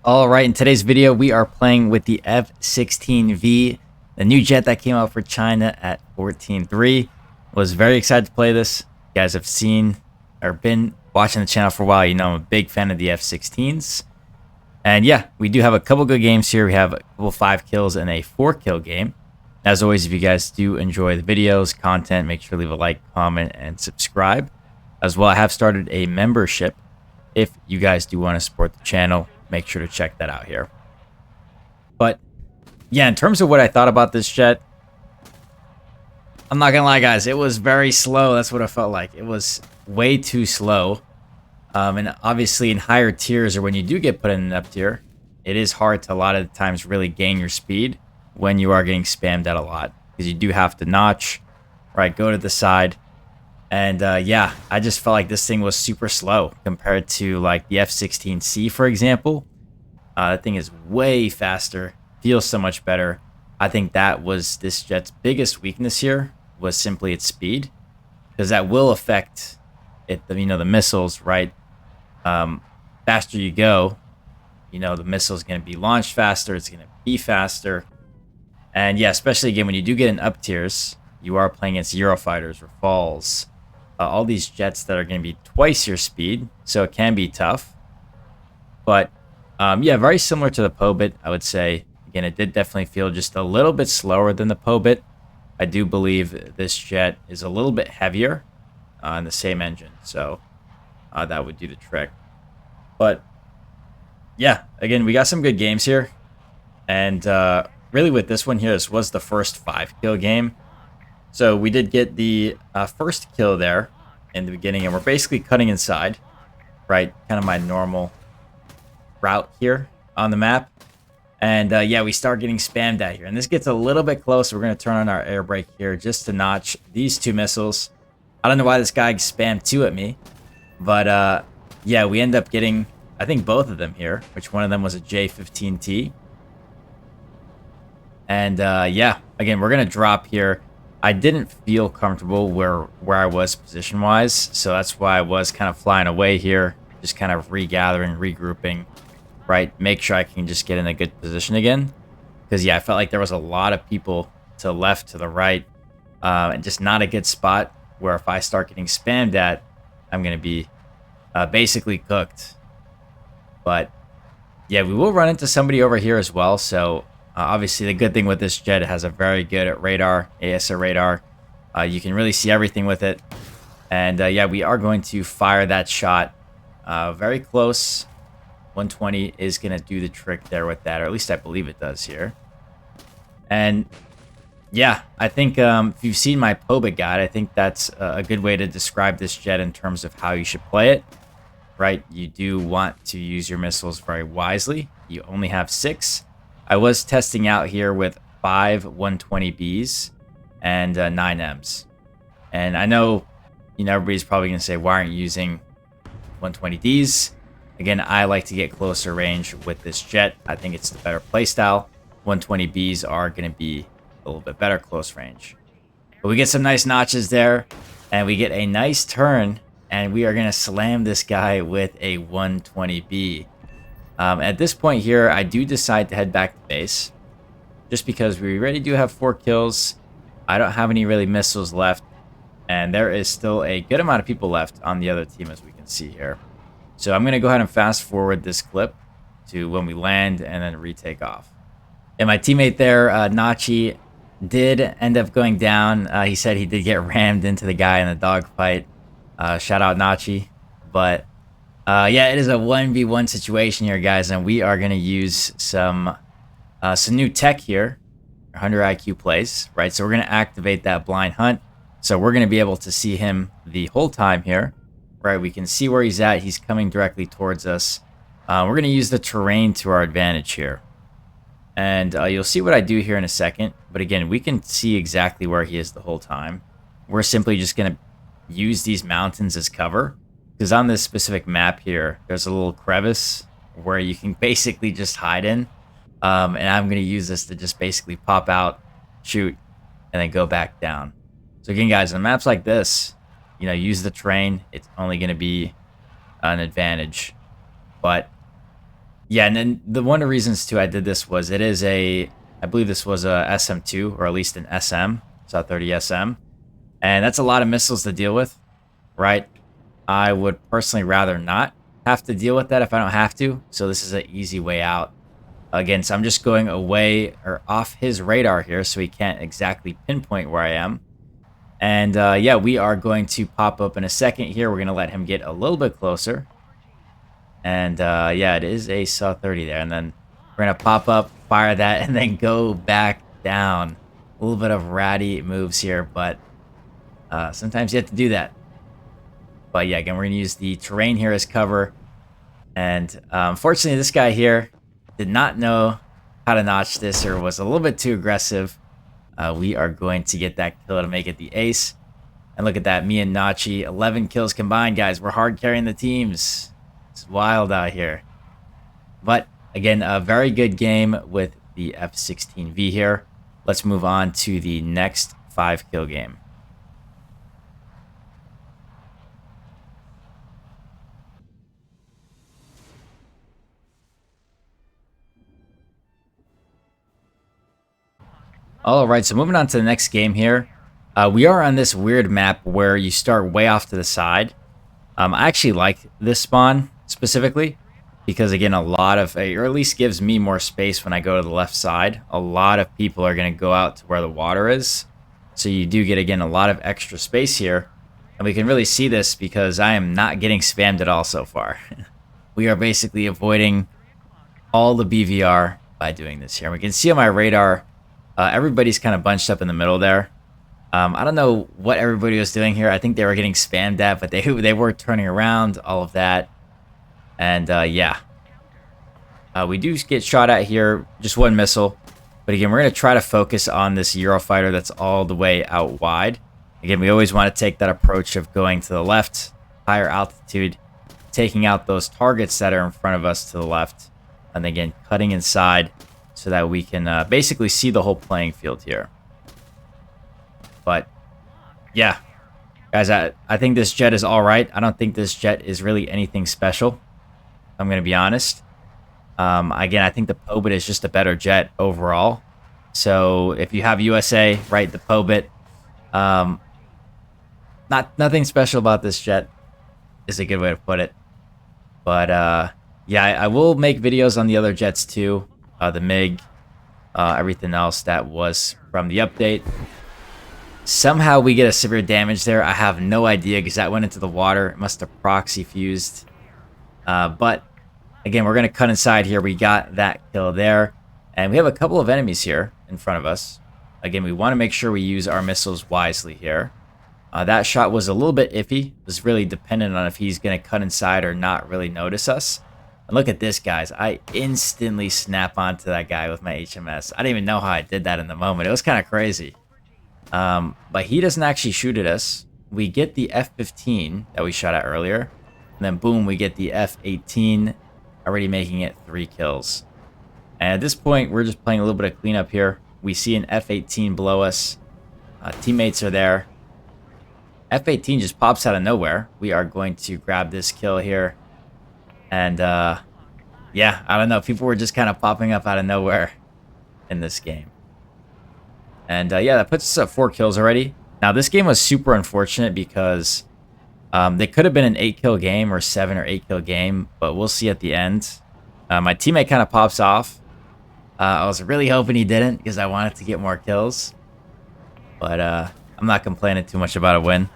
All right, in today's video, we are playing with the F-16V, the new jet that came out for China at 14.3. Was very excited to play this. You guys have seen or been watching the channel for a while. You know I'm a big fan of the F-16s. And yeah, we do have a couple good games here. We have a couple 5 kills and a 4 kill game. As always, if you guys do enjoy the videos, content, make sure to leave a like, comment, and subscribe. As well, I have started a membership. If you guys do want to support the channel, make sure to check that out here. But yeah, in terms of what I thought about this jet, I'm not gonna lie, guys, it was very slow. That's what it felt like. It was way too slow. And obviously in higher tiers, or when you do get put in an up tier, it is hard to a lot of times really gain your speed when you are getting spammed at a lot, because you do have to notch, right, go to the side. And yeah, I just felt like this thing was super slow compared to like the F-16C, for example. That thing is way faster, feels so much better. I think that was this jet's biggest weakness here, was simply its speed, because that will affect it. The missiles, right? Faster you go, the missile is going to be launched faster. It's going to be faster. And yeah, especially again when you do get in up tiers, you are playing against Eurofighters or Falls. All these jets that are going to be twice your speed, so it can be tough. But yeah, very similar to the Pobit, I would say. Again, it did definitely feel just a little bit slower than the Pobit. I do believe this jet is a little bit heavier in the same engine, so that would do the trick. But yeah, again, we got some good games here. And really with this one here, this was the first 5 kill game. So we did get the first kill there in the beginning, and we're basically cutting inside, right? Kind of my normal route here on the map. And yeah, we start getting spammed at here. And this gets a little bit close. We're going to turn on our air brake here just to notch these 2 missiles. I don't know why this guy spammed 2 at me. But yeah, we end up getting, I think, both of them here, which one of them was a J-15T. And yeah, again, we're going to drop here. I didn't feel comfortable where I was position-wise, so that's why I was kind of flying away here, just kind of regathering, regrouping, right? Make sure I can just get in a good position again. Because, yeah, I felt like there was a lot of people to the left, to the right, and just not a good spot where if I start getting spammed at, I'm going to be basically cooked. But, yeah, we will run into somebody over here as well, so... obviously, the good thing with this jet, it has a very good radar, ASR radar. You can really see everything with it. And yeah, we are going to fire that shot very close. 120 is going to do the trick there with that, or at least I believe it does here. And yeah, I think if you've seen my Pobit guide, I think that's a good way to describe this jet in terms of how you should play it. Right? You do want to use your missiles very wisely. You only have 6. I was testing out here with 5 120Bs and 9 Ms. And I know, everybody's probably going to say, why aren't you using 120Ds? Again, I like to get closer range with this jet. I think it's the better playstyle. 120Bs are going to be a little bit better close range. But we get some nice notches there, and we get a nice turn, and we are going to slam this guy with a 120B. At this point here, I do decide to head back to base, just because we already do have 4 kills. I don't have any really missiles left, and there is still a good amount of people left on the other team, as we can see here. So I'm going to go ahead and fast forward this clip to when we land and then retake off. And my teammate there, Nachi, did end up going down. He said he did get rammed into the guy in the dogfight. Shout out Nachi. But yeah, it is a 1v1 situation here, guys, and we are going to use some new tech here, 100 IQ plays, right? So we're going to activate that blind hunt. So we're going to be able to see him the whole time here, right? We can see where he's at. He's coming directly towards us. We're going to use the terrain to our advantage here. And you'll see what I do here in a second. But again, we can see exactly where he is the whole time. We're simply just going to use these mountains as cover. Because on this specific map here, there's a little crevice where you can basically just hide in. And I'm going to use this to just basically pop out, shoot, and then go back down. So again, guys, on maps like this, use the terrain. It's only going to be an advantage. But Yeah, and then one of the reasons too I did this was it is I believe this was a SM2 or at least an SM, so 30 SM, and that's a lot of missiles to deal with, right? I would personally rather not have to deal with that if I don't have to. So this is an easy way out. Again, so I'm just going away or off his radar here so he can't exactly pinpoint where I am. And yeah, we are going to pop up in a second here. We're going to let him get a little bit closer. And yeah, it is a SAW 30 there. And then we're going to pop up, fire that, and then go back down. A little bit of ratty moves here, but sometimes you have to do that. But yeah, again, we're going to use the terrain here as cover. And unfortunately, this guy here did not know how to notch this or was a little bit too aggressive. We are going to get that kill to make it the ace. And look at that, me and Nachi, 11 kills combined, guys. We're hard carrying the teams. It's wild out here. But again, a very good game with the F-16V here. Let's move on to the next 5-kill game. All right, so moving on to the next game here. We are on this weird map where you start way off to the side. I actually like this spawn specifically because, again, a lot of, or at least gives me more space when I go to the left side. A lot of people are going to go out to where the water is. So you do get, again, a lot of extra space here. And we can really see this because I am not getting spammed at all so far. We are basically avoiding all the BVR by doing this here. We can see on my radar, everybody's kind of bunched up in the middle there. I don't know what everybody was doing here. I think they were getting spammed at, but they were turning around, all of that. And yeah. We do get shot at here, just one missile. But again, we're going to try to focus on this Eurofighter that's all the way out wide. Again, we always want to take that approach of going to the left, higher altitude, taking out those targets that are in front of us to the left. And again, cutting inside so that we can basically see the whole playing field here. But yeah, guys, I think this jet is all right. I don't think this jet is really anything special. I'm going to be honest. Again, I think the Pobit is just a better jet overall. So if you have USA, right, the Pobit, nothing special about this jet is a good way to put it. But yeah, I will make videos on the other jets too. The MiG, everything else that was from the update. Somehow we get a severe damage there. I have no idea because that went into the water. It must have proxy fused. But again, we're going to cut inside here. We got that kill there. And we have a couple of enemies here in front of us. Again, we want to make sure we use our missiles wisely here. That shot was a little bit iffy. It was really dependent on if he's going to cut inside or not really notice us. And look at this, guys. I instantly snap onto that guy with my HMS. I didn't even know how I did that in the moment. It was kind of crazy. But he doesn't actually shoot at us. We get the F-15 that we shot at earlier. And then boom, we get the F-18, already making it 3 kills. And at this point, we're just playing a little bit of cleanup here. We see an F-18 below us. Teammates are there. F-18 just pops out of nowhere. We are going to grab this kill here. And yeah, I don't know. People were just kind of popping up out of nowhere in this game. And yeah, that puts us at 4 kills already. Now, this game was super unfortunate because they could have been an 8-kill game or 7 or 8-kill game, but we'll see at the end. My teammate kind of pops off. I was really hoping he didn't because I wanted to get more kills. But I'm not complaining too much about a win.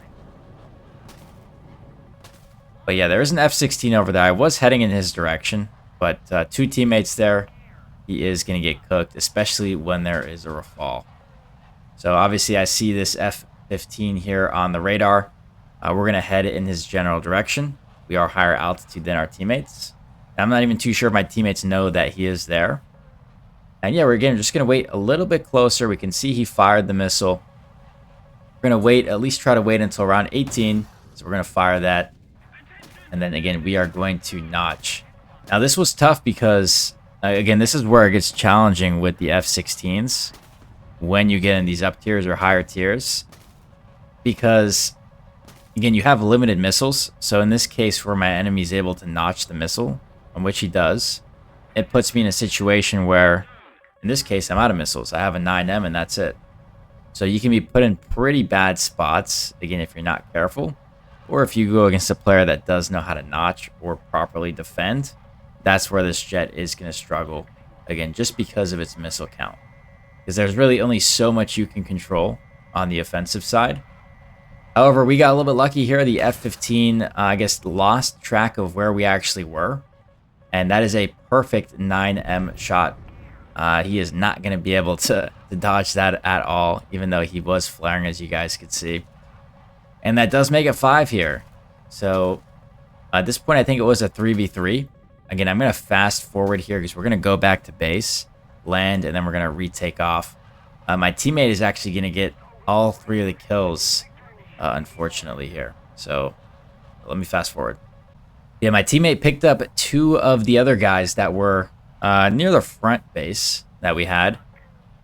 But yeah, there is an F-16 over there. I was heading in his direction, but 2 teammates there. He is going to get cooked, especially when there is a rafale. So obviously I see this F-15 here on the radar. We're going to head in his general direction. We are higher altitude than our teammates. I'm not even too sure if my teammates know that he is there. And yeah, we're again just going to wait a little bit closer. We can see he fired the missile. We're going to wait, at least try to wait until around 18. So we're going to fire that. And then again, we are going to notch. Now this was tough because, again, this is where it gets challenging with the F-16s. When you get in these up tiers or higher tiers. Because, again, you have limited missiles. So in this case where my enemy is able to notch the missile, on which he does, it puts me in a situation where, in this case, I'm out of missiles. I have a 9M and that's it. So you can be put in pretty bad spots, again, if you're not careful. Or if you go against a player that does know how to notch or properly defend, that's where this jet is going to struggle. Again, just because of its missile count. Because there's really only so much you can control on the offensive side. However, we got a little bit lucky here. The F-15, I guess, lost track of where we actually were. And that is a perfect 9M shot. He is not going to be able to dodge that at all, even though he was flaring, as you guys could see. And that does make it 5 here. So at this point, I think it was a 3v3. Again, I'm going to fast forward here because we're going to go back to base, land, and then we're going to retake off. My teammate is actually going to get all 3 of the kills, unfortunately, here. So let me fast forward. Yeah, my teammate picked up 2 of the other guys that were near the front base that we had.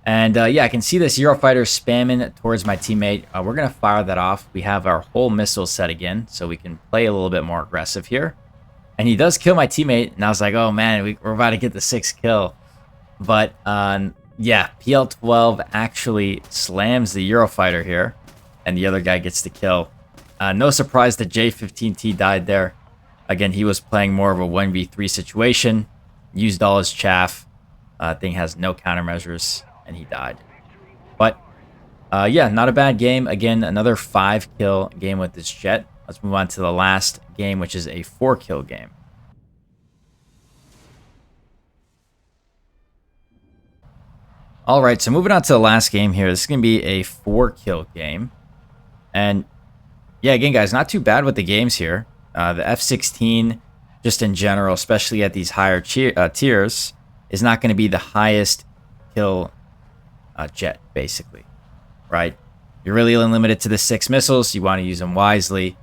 And yeah, I can see this Eurofighter spamming towards my teammate. We're going to fire that off. We have our whole missile set again, so we can play a little bit more aggressive here. And he does kill my teammate, and I was like, oh man, we're about to get the 6th kill. But yeah, PL-12 actually slams the Eurofighter here, and the other guy gets the kill. No surprise that J-15T died there. Again, he was playing more of a 1v3 situation, used all his chaff. Thing has no countermeasures, and he died. But yeah, not a bad game. Again, another 5-kill game with this jet. Let's move on to the last game, which is a 4-kill game. All right, so moving on to the last game here. This is going to be a 4-kill game. And yeah, again, guys, not too bad with the games here. The F-16, just in general, especially at these higher tiers, is not going to be the highest kill jet, basically, right? You're really limited to the 6 missiles. You want to use them wisely.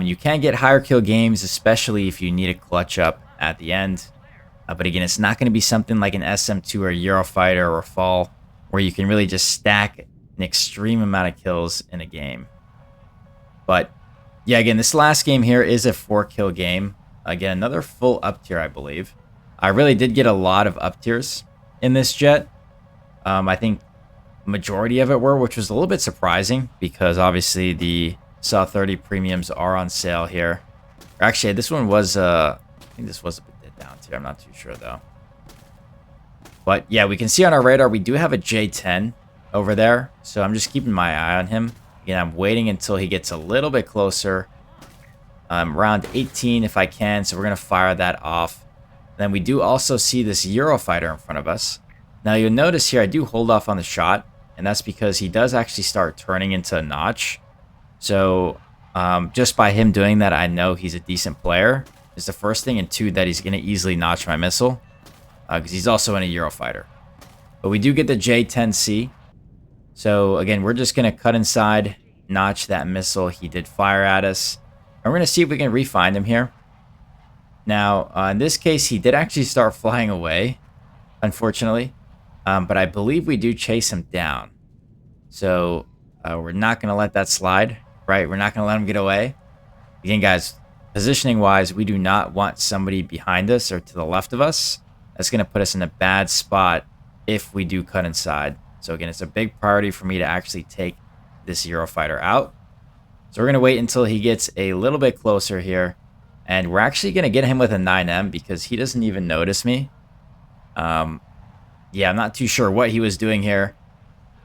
You can get higher kill games, especially if you need a clutch up at the end. But again, it's not going to be something like an SM2 or a Eurofighter or a Fall, where you can really just stack an extreme amount of kills in a game. But yeah, again, this last game here is a 4-kill game. Again, another full up tier, I believe. I really did get a lot of up tiers in this jet. I think majority of it were, which was a little bit surprising because obviously the SAW 30 premiums are on sale here. Or actually, this one was, I think this was a bit down tier. I'm not too sure though. But yeah, we can see on our radar, we do have a J10 over there. So I'm just keeping my eye on him. Again, I'm waiting until he gets a little bit closer. Around 18 if I can. So we're going to fire that off. Then we do also see this Eurofighter in front of us. Now you'll notice here I do hold off on the shot, and that's because he does actually start turning into a notch. So just by him doing that, I know he's a decent player. Is the first thing, and 2, that he's going to easily notch my missile because he's also in a Eurofighter. But we do get the J10C. So again, we're just going to cut inside, notch that missile he did fire at us. And we're going to see if we can re-find him here. Now, in this case, he did actually start flying away, unfortunately. But I believe we do chase him down. So we're not going to let that slide, right? We're not going to let him get away. Again, guys, positioning-wise, we do not want somebody behind us or to the left of us. That's going to put us in a bad spot if we do cut inside. So again, it's a big priority for me to actually take this Eurofighter out. So we're going to wait until he gets a little bit closer here. And we're actually going to get him with a 9M because he doesn't even notice me. Yeah, I'm not too sure what he was doing here.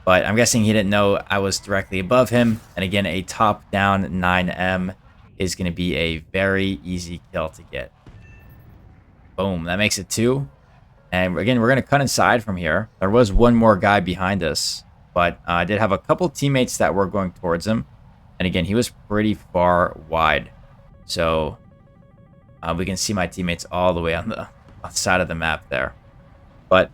But I'm guessing he didn't know I was directly above him. And again, a top-down 9M is going to be a very easy kill to get. Boom, that makes it 2. And again, we're going to cut inside from here. There was one more guy behind us. But I did have a couple teammates that were going towards him. And again, he was pretty far wide. So we can see my teammates all the way on the side of the map there. But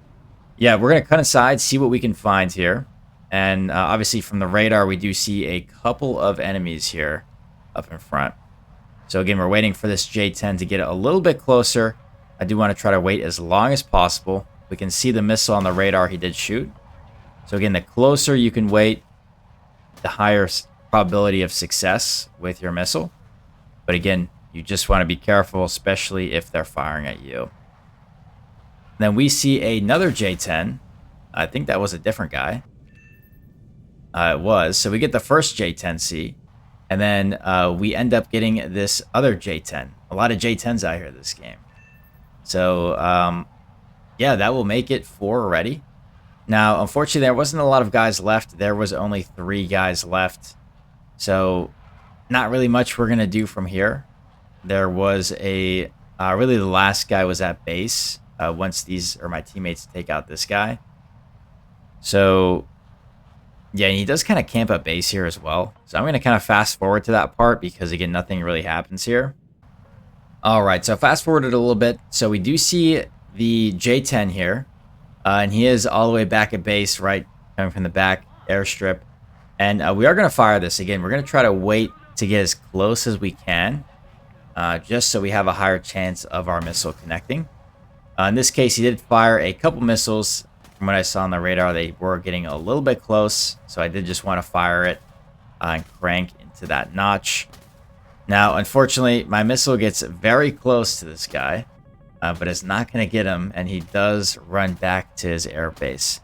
yeah, we're going to cut inside, see what we can find here. And obviously from the radar, we do see a couple of enemies here up in front. So again, we're waiting for this J10 to get a little bit closer. I do want to try to wait as long as possible. We can see the missile on the radar he did shoot. So again, the closer you can wait, the higher probability of success with your missile. But again, you just want to be careful, especially if they're firing at you. then we see another J-10. I think that was a different guy. It was. So we get the first J-10C. And then we end up getting this other J-10. A lot of J-10s out here this game. So, yeah, that will make it 4 already. Now, unfortunately, there wasn't a lot of guys left. There was only 3 guys left. So, not really much we're going to do from here. There was a... really, the last guy was at base. Once these are my teammates take out this guy. So... yeah, he does kind of camp at base here as well. So I'm going to kind of fast forward to that part because, again, nothing really happens here. All right, so fast forwarded a little bit. So we do see the J-10 here. And he is all the way back at base, right, coming from the back airstrip. And we are going to fire this. Again, we're going to try to wait to get as close as we can. Just so we have a higher chance of our missile connecting. In this case, he did fire a couple missiles. From what I saw on the radar, they were getting a little bit close, so I did just want to fire it and crank into that notch. Now, unfortunately, my missile gets very close to this guy, but it's not going to get him, and he does run back to his air base.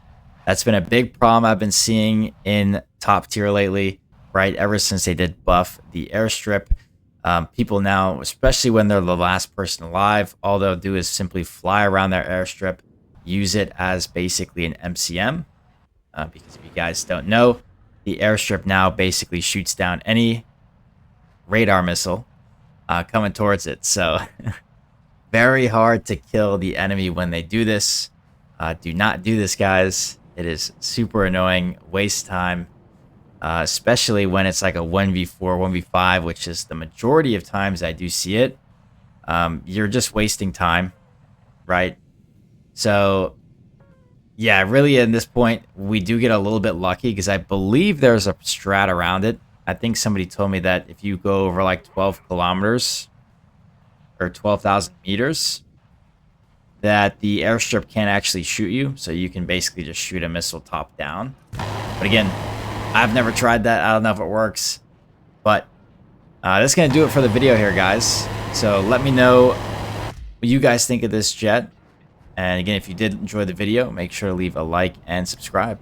That's been a big problem I've been seeing in top tier lately, right? Ever since they did buff the airstrip. People now, especially when they're the last person alive, all they'll do is simply fly around their airstrip, use it as basically an MCM, because if you guys don't know, the airstrip now basically shoots down any radar missile coming towards it. So very hard to kill the enemy when they do this. Do not do this, guys. It is super annoying, waste time, especially when it's like a 1v4, 1v5, which is the majority of times I do see it. You're just wasting time, right? So, yeah, really at this point, we do get a little bit lucky because I believe there's a strat around it. I think somebody told me that if you go over like 12 kilometers or 12,000 meters, that the airstrip can't actually shoot you. So you can basically just shoot a missile top down. But again, I've never tried that. I don't know if it works. But that's going to do it for the video here, guys. So let me know what you guys think of this jet. And again, if you did enjoy the video, make sure to leave a like and subscribe.